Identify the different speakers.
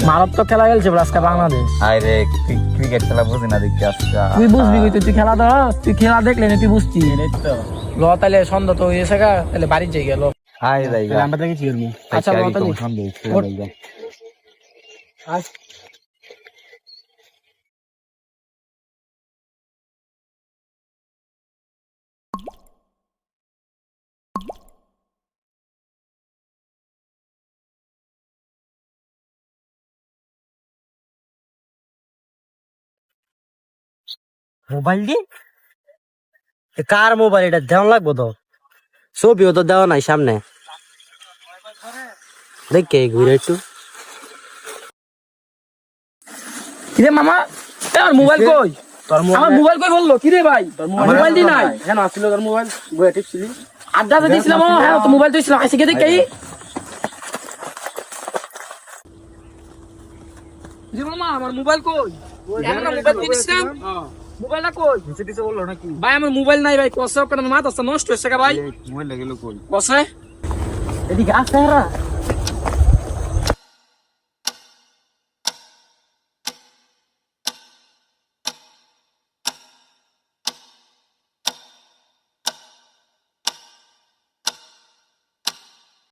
Speaker 1: মারাত্মক খেলা খেলছে আজকে বাংলাদেশ।
Speaker 2: ক্রিকেট খেলা বুঝি না দেখি আজকে।
Speaker 1: তুই বুঝবি তুই খেলা ধর, তুই খেলা দেখলে তুই বুঝতি ল। তাহলে সন্ধ্যা তো হয়েছে গা, তাহলে বাড়ি যাই গেল।
Speaker 2: আমরা দেখি কি করবো।
Speaker 1: আচ্ছা
Speaker 3: মোবাইল দি কার মোবাইল? এটা দেওয়া লাগবো তো, ছবিও তো দেওয়া নাই সামনে। দেখে ঘুরে একটু।
Speaker 1: কিরে মামা, আমার মোবাইল কই? আমার মোবাইল কই বললো? কিরে ভাই, মোবাইল দি নাই?
Speaker 2: হ্যাঁ আসছিল তোর মোবাইল, বইয়া টিপছিলি।
Speaker 1: আড্ডা দিয়েছিলাম, হ্যাঁ তো মোবাইল দিয়েছিলাম। আইসি কে দেখি জি মামা, আমার মোবাইল কই? আমরা মোবাইল দিয়েছিলাম, মোবাইলটা কই?
Speaker 2: নিচে দিতে বললো নাকি?
Speaker 1: ভাই আমার মোবাইল নাই ভাই, কষ্ট করে মাথা নষ্ট হয়েছে ভাই।
Speaker 2: মোবাইল লাগলো কই?
Speaker 1: কষ্ট
Speaker 3: এদিকে আসতে হারা